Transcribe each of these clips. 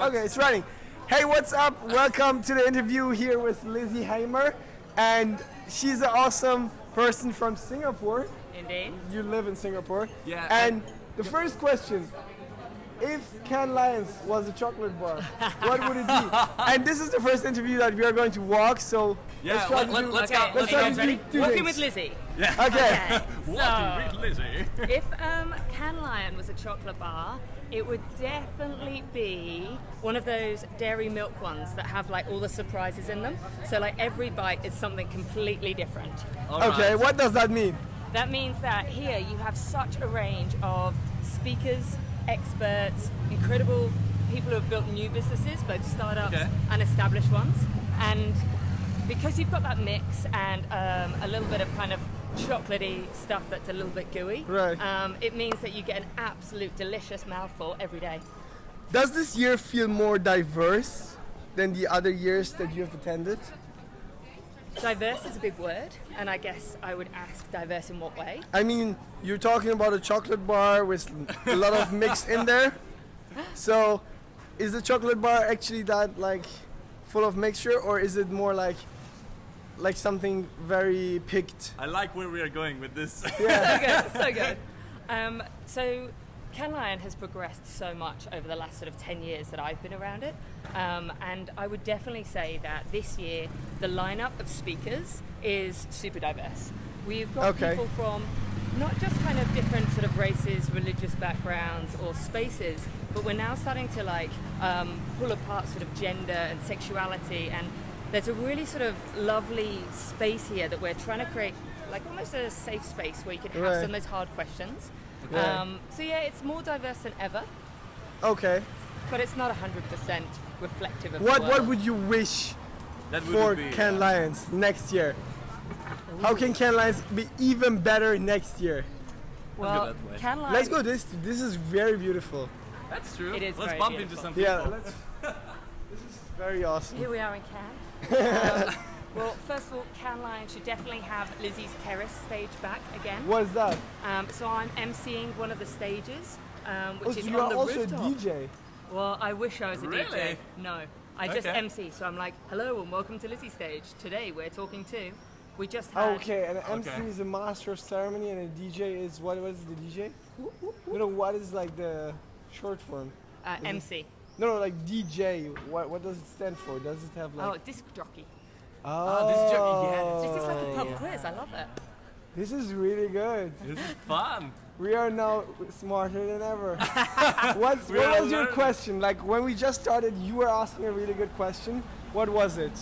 Okay, it's running. Hey, what's up? Welcome to the interview here with Lizi Hamer, and she's an awesome person from Singapore. Indeed. You live in Singapore. Yeah. And the first question: if Cannes Lions was a chocolate bar, what would it be? And this is the first interview that we are going to walk. So Yeah, try to let's do- go. let's try to guys do ready? two Walking things. with Lizzie. Yeah. Okay. Walking with Lizzie. If Cannes Lion was a chocolate bar, it would definitely be one of those dairy milk ones that have like all the surprises in them. So like every bite is something completely different. Okay. What does that mean? That means that here you have such a range of speakers, experts, incredible people who have built new businesses, both startups and established ones. And because you've got that mix and a little bit of kind of chocolatey stuff that's a little bit gooey, Right. It means that you get an absolute delicious mouthful every day. Does this year feel more diverse than the other years that you have attended? Diverse is a big word, and I guess I would ask diverse in what way? I mean, you're talking about a chocolate bar with a lot of mix in there. So, is the chocolate bar actually that like full of mixture, or is it more like something very picked? I like where we are going with this. So good. So Cannes Lion has progressed so much over the last sort of 10 years that I've been around it. And I would definitely say that this year the lineup of speakers is super diverse. We've got people from not just kind of different sort of races, religious backgrounds or spaces, but we're now starting to like pull apart sort of gender and sexuality, and there's a really sort of lovely space here that we're trying to create, like almost a safe space where you can have some of those hard questions. So yeah, it's more diverse than ever, Okay. but it's not 100% reflective of What the world. what would you wish That for would be. Cannes Lions next year? How can Cannes Lions be even better next year? Well, that way. Cannes Lion, Let's go. This is very beautiful. That's true. It is Let's very bump beautiful. into some people. Yeah. This is very awesome. Here we are in Cannes. Well, first of all, Cannes Lion should definitely have Lizzie's Terrace stage back again. What is that? So I'm emceeing one of the stages, Oh, which so is you on are the also rooftop. a DJ. Well, I wish I was a DJ. Really? No, I just Okay. MC. So I'm like, hello and welcome to Lizzie's stage. Today we're talking to. We just had. Okay, and an MC Okay. is a master of ceremony, and a DJ is what is the DJ? You know what is like the short form? MC. No, like DJ. What does it stand for? Does it have Oh, like? disc jockey. Oh, this is yeah, This is like a pub quiz. I love it. This is really good. This is fun. We are now smarter than ever. what We are was your learning. question? Like when we just started, you were asking a really good question. What was it?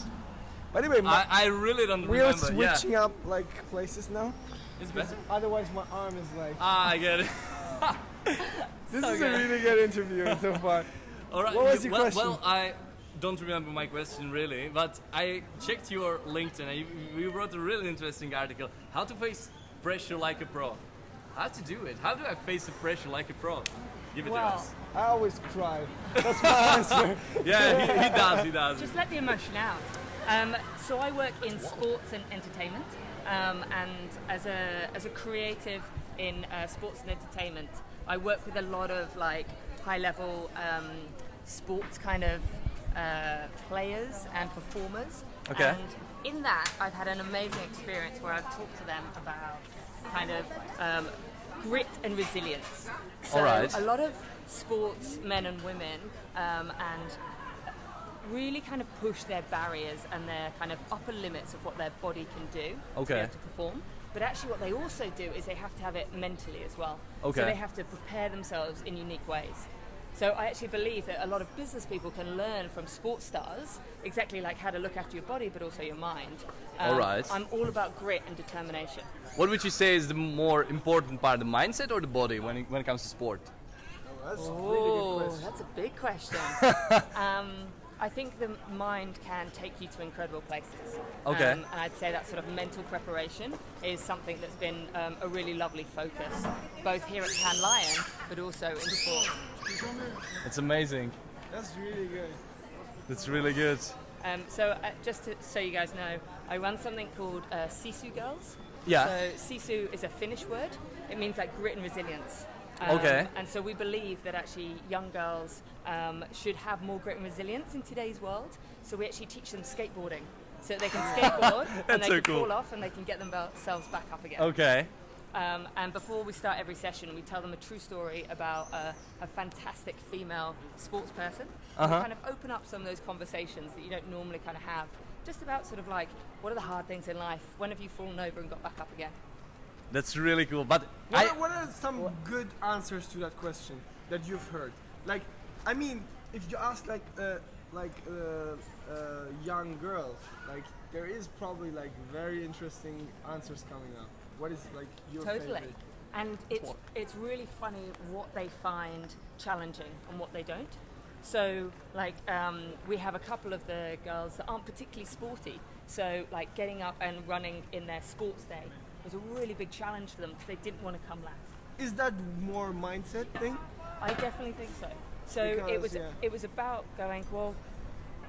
By the way, I really don't we are remember. Yeah. switching up like places now. It's better. Otherwise, my arm is like. I get it. This so is good. a really good interview so far. All right. What was your well, question? Well, I don't remember my question really, but I checked your LinkedIn and you wrote a really interesting article. How to face pressure like a pro. How to do it? How do I face the pressure like a pro? Give it to Well, us. I always cry. That's my answer. Yeah, he does. He does. just let the emotion out. So I work in sports and entertainment, and as a creative in sports and entertainment, I work with a lot of like high level sports kind of players and performers. Okay. And in that, I've had an amazing experience where I've talked to them about kind of grit and resilience. So All right. a lot of sports men and women and really kind of push their barriers and their kind of upper limits of what their body can do to be Okay. able to perform. But actually what they also do is they have to have it mentally as well. Okay. So they have to prepare themselves in unique ways. So I actually believe that a lot of business people can learn from sports stars exactly like how to look after your body but also your mind. All right. I'm all about grit and determination. What would you say is the more important part, the mindset or the body when it comes to sport? That's a really Oh, good question. that's a big question. I think the mind can take you to incredible places. Okay. And I'd say that sort of mental preparation is something that's been a really lovely focus, both here at Cannes Lion, but also in sport. It's amazing. That's really good. That's really good. So you guys know, I run something called Sisu Girls. Yeah. So Sisu is a Finnish word. It means like grit and resilience. Okay. And so we believe that actually young girls should have more grit and resilience in today's world. So we actually teach them skateboarding so that they can skateboard and they so can cool. fall off and they can get themselves back up again. Okay. And before we start every session, we tell them a true story about a fantastic female sports person. And we kind of open up some of those conversations that you don't normally kind of have. Just about sort of like, what are the hard things in life? When have you fallen over and got back up again? That's really cool. But What are some good answers to that question that you've heard? Like, I mean, if you ask young girls, like there is probably like very interesting answers coming up. What is like your favorite? And it's really funny what they find challenging and what they don't. So like we have a couple of the girls that aren't particularly sporty. So like getting up and running in their sports day was a really big challenge for them because they didn't want to come last. Is that more mindset thing? I definitely think so. So Because, it was about going, well,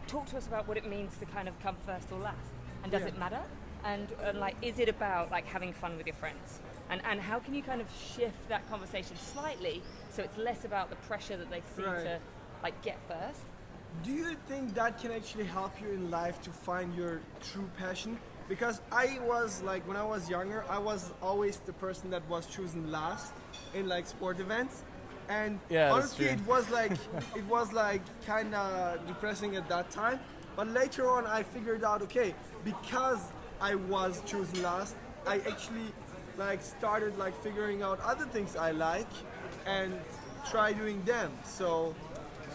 talk to us about what it means to kind of come first or last. And does it matter? And like, is it about like having fun with your friends? And how can you kind of shift that conversation slightly so it's less about the pressure that they see to like get first? Do you think that can actually help you in life to find your true passion? Because I was like, when I was younger, I was always the person that was chosen last in like sport events. And honestly, it was like kind of depressing at that time. But later on, I figured out, okay, because I was chosen last, I actually like started like figuring out other things I like and try doing them. So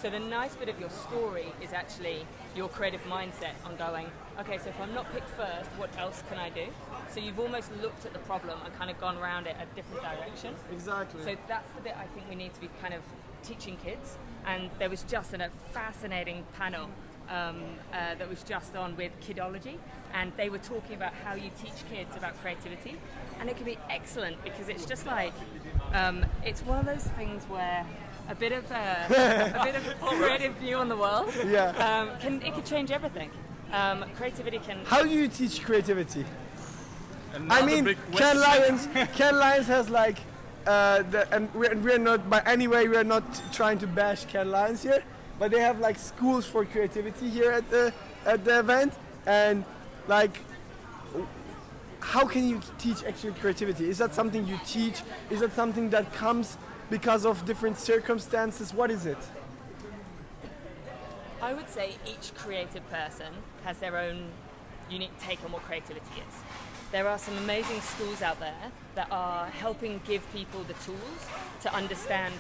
the nice bit of your story is actually your creative mindset on going, okay, so if I'm not picked first, what else can I do? So you've almost looked at the problem and kind of gone around it a different direction. Exactly. So that's the bit I think we need to be kind of teaching kids. And there was just a fascinating panel that was just on with Kidology, and they were talking about how you teach kids about creativity, and it can be excellent because it's just like it's one of those things where a bit of creative view on the world can change everything. Creativity can. How do you teach creativity? Another I mean, big Ken question. Lyons has like, and we're not by any way we're not trying to bash Ken Lyons here, but they have like schools for creativity here at the event, and like, how can you teach actual creativity? Is that something you teach? Is that something that comes because of different circumstances? What is it? I would say each creative person has their own unique take on what creativity is. There are some amazing schools out there that are helping give people the tools to understand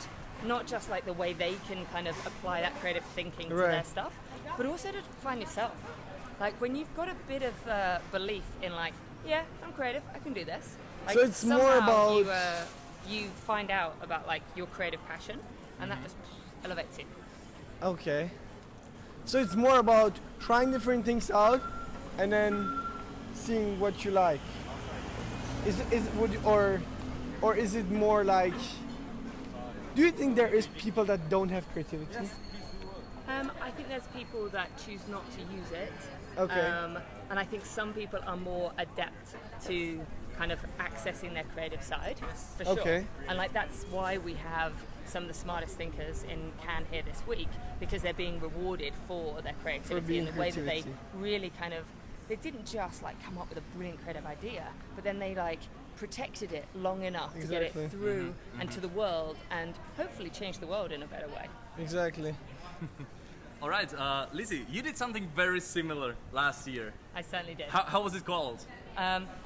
not just like the way they can kind of apply that creative thinking to their stuff, but also to find yourself. Like when you've got a bit of belief in like, yeah, I'm creative, I can do this. Like, so it's more about you find out about like your creative passion, and that just elevates you. Okay. So it's more about trying different things out, and then seeing what you like. Or is it more like? Do you think there is people that don't have creativity? I think there's people that choose not to use it. Okay. And I think some people are more adept to kind of accessing their creative side, for sure. Okay. And like that's why we have some of the smartest thinkers in Cannes here this week, because they're being rewarded for their creativity in the way that they really kind of, they didn't just like come up with a brilliant creative idea, but then they like protected it long enough to get it through and to the world, and hopefully change the world in a better way. Exactly. All right, Lizi, you did something very similar last year. I certainly did. How was it called?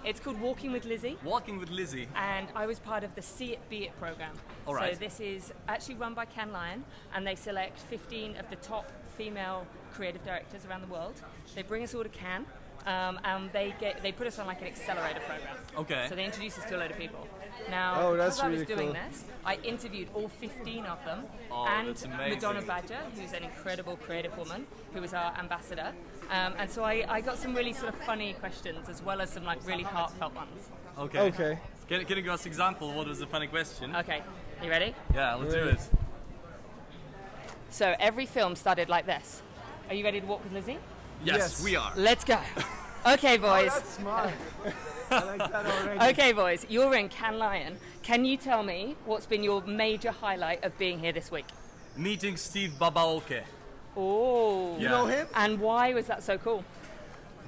It's called Walking with Lizi. Walking with Lizi. And I was part of the See It, Be It program. All right. So this is actually run by Ken Lyon, and they select 15 of the top female creative directors around the world. They bring us all to Cannes, and they put us on like an accelerator program. Okay. So they introduce us to a load of people. Now, that's because I was really doing cool. this, I interviewed all 15 of them, Oh, that's and amazing. Madonna Badger, who's an incredible creative woman, who was our ambassador. And so I got some really sort of funny questions, as well as some like really heartfelt ones. Okay. Okay. Can you give us an example? What was the funny question? Okay, you ready? Yeah, let's do Ready. it. So every film started like this. Are you ready to walk with Lizi? Yes, Yes. we are. Let's go. Okay, Oh, boys. that's smart. I like that already. Okay, boys. You're in Cannes Lion. Can you tell me what's been your major highlight of being here this week? Meeting Steve Babaoke. Oh. You know him? And why was that so cool?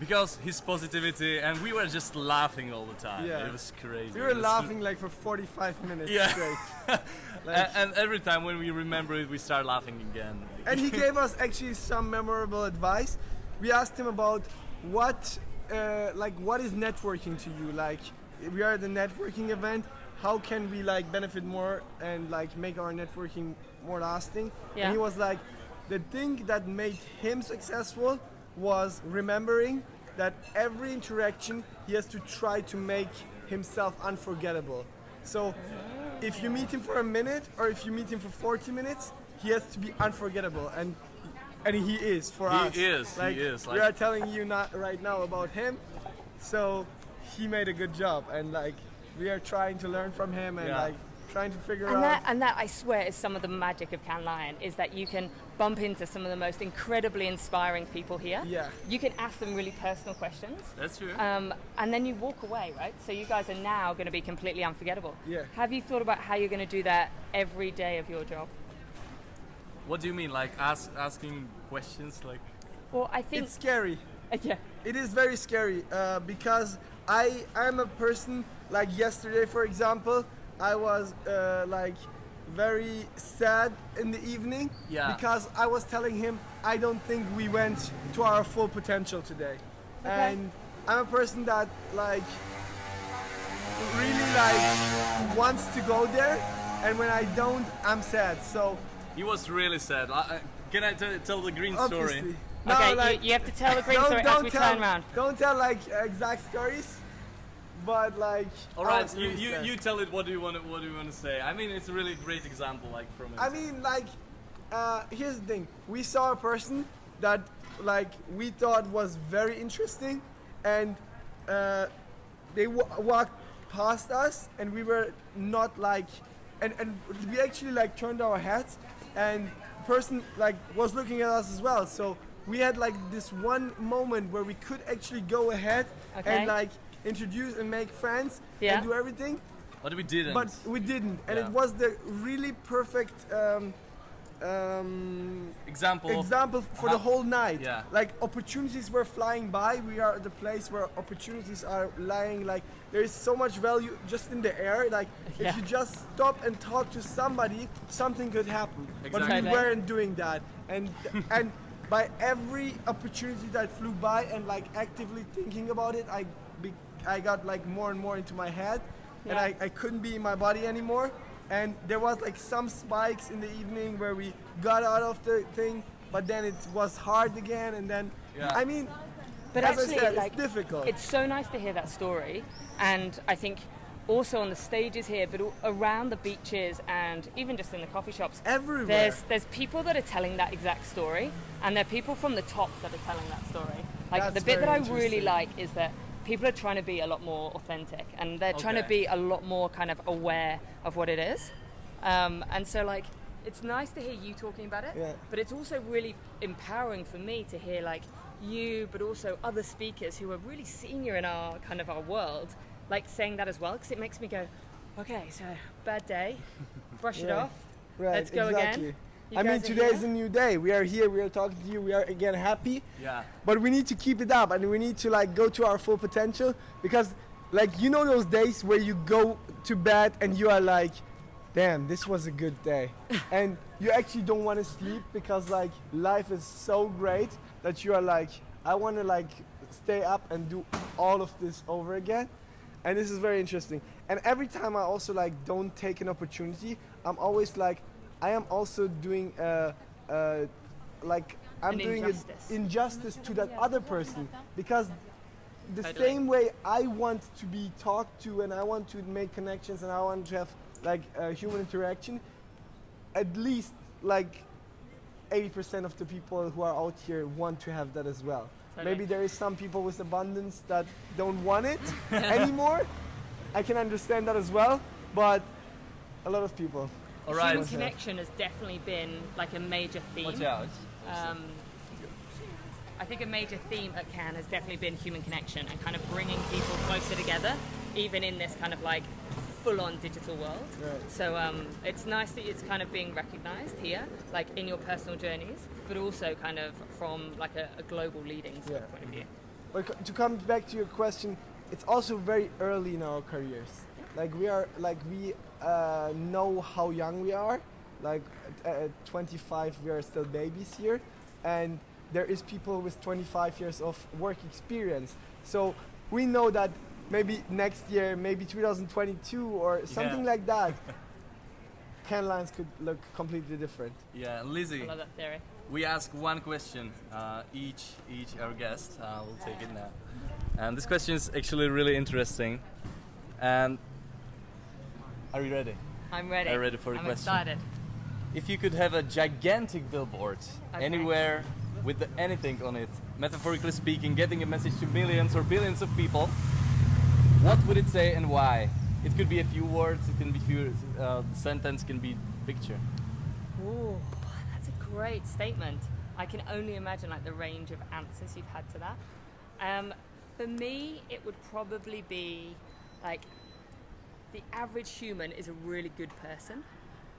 Because his positivity, and we were just laughing all the time. Yeah. It was crazy. We were It was- laughing like for 45 minutes Yeah. straight. Like, and every time when we remember it, we start laughing again. and he gave us actually some memorable advice. We asked him about what is networking to you? Like, we are at the networking event. How can we like benefit more and like make our networking more lasting? Yeah. And he was like, the thing that made him successful was remembering that every interaction he has to try to make himself unforgettable. So if you meet him for a minute or if you meet him for 40 minutes, he has to be unforgettable, and he is for He us. is, Like, he is, we like- are telling you not right now about him, so he made a good job, and like we are trying to learn from him and Yeah. like trying to figure And out. that I swear is some of the magic of Cannes Lion, is that you can bump into some of the most incredibly inspiring people here. Yeah. You can ask them really personal questions. That's true. And then you walk away, right? So you guys are now going to be completely unforgettable. Yeah. Have you thought about how you're going to do that every day of your job? What do you mean? Like asking questions? Like Well, I think... It's scary. yeah. It is very scary because I'm a person, like yesterday for example, I was like very sad in the evening Yeah. because I was telling him I don't think we went to our full potential today. Okay. And I'm a person that like really like wants to go there, and when I don't, I'm sad. So he was really sad. Can I tell the green obviously. story? No, Okay, like, you have to tell the green story as we turn around. Don't tell like exact stories, but like. All I right, was really sad. you tell it. What do you want to say? I mean, it's a really great example, like from it. I mean, like, here's the thing. We saw a person that like we thought was very interesting, and they walked past us, and we were not like, and we actually like turned our heads, and the person like was looking at us as well. So we had like this one moment where we could actually go ahead Okay. and like introduce and make friends Yeah. and do everything. But we didn't. But we didn't, and Yeah. it was the really perfect example for the whole night. Yeah. Like opportunities were flying by. We are at the place where opportunities are lying. Like there is so much value just in the air. Like Yeah. if you just stop and talk to somebody, something could happen. But Exactly. we weren't doing that, and and by every opportunity that flew by and like actively thinking about it, I got like more and more into my head, and Yeah. I couldn't be in my body anymore. And there was like some spikes in the evening where we got out of the thing, but then it was hard again, and then Yeah. I mean, But as actually, I said, like, it's difficult. It's so nice to hear that story, and I think also on the stages here, but around the beaches and even just in the coffee shops, Everywhere. There's people that are telling that exact story, and there are people from the top that are telling that story. Like That's the bit that very I really interesting. like is that people are trying to be a lot more authentic, and they're trying to Okay. be a lot more kind of aware of what it is. And so like it's nice to hear you talking about it, Yeah. but it's also really empowering for me to hear like you, but also other speakers who are really senior in our kind of our world, like saying that as well, because it makes me go, okay, so bad day, brush it Yeah. off, Right, let's go exactly. again. You I mean, guys are today is here? a new day. We are here. We are talking to you. We are again happy. Yeah. But we need to keep it up, and we need to like go to our full potential, because like you know those days where you go to bed and you are like, damn, this was a good day, and you actually don't want to sleep because like life is so great that you are like, I want to like stay up and do all of this over again. And this is very interesting. And every time I also like don't take an opportunity, I'm always like, I am also doing like I'm An doing injustice. an injustice to that other person, because the Totally. same way I want to be talked to and I want to make connections and I want to have like human interaction, at least like 80% of the people who are out here want to have that as well. Totally. Maybe there is some people with abundance that don't want it anymore. I can understand that as well, but a lot of people. All right. Human connection has definitely been like a major theme. Watch out. Um, I think a major theme at Cannes has definitely been human connection and kind of bringing people closer together, even in this kind of like full-on digital world. Right. So it's nice that it's kind of being recognized here, like in your personal journeys, but also kind of from like a global leading sort of point of view. But to come back to your question, it's also very early in our careers. Like we know how young we are. Like at 25, we are still babies here, and there is people with 25 years of work experience. So we know that maybe next year, maybe 2022 or something like that, Cannes Lions could look completely different. Yeah, Lizi, I love that theory. we ask one question each our guest. We'll take it now. And this question is actually really interesting. And are you ready? I'm ready. Are you ready for the I'm question? excited. If you could have a gigantic billboard Okay. anywhere with anything on it, metaphorically speaking, getting a message to millions or billions of people, what would it say and why? It could be a few words, it can be few sentence, can be picture. Ooh, that's a great statement. I can only imagine like the range of answers you've had to that. For me, it would probably be like the average human is a really good person.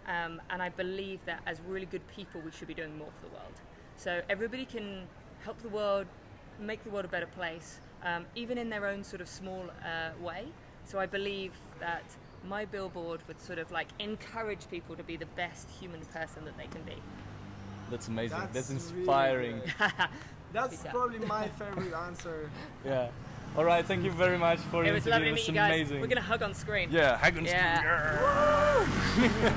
And I believe that as really good people, we should be doing more for the world. So everybody can help the world, make the world a better place, even in their own sort of small way. So I believe that my billboard would sort of like encourage people to be the best human person that they can be. That's amazing. That's That's inspiring. really That's Yeah. probably my favorite answer. Yeah. All right. Thank you very much for It your was interview. lovely to It meet was you guys. amazing. We're going to hug on screen. Yeah, hug on Yeah. screen.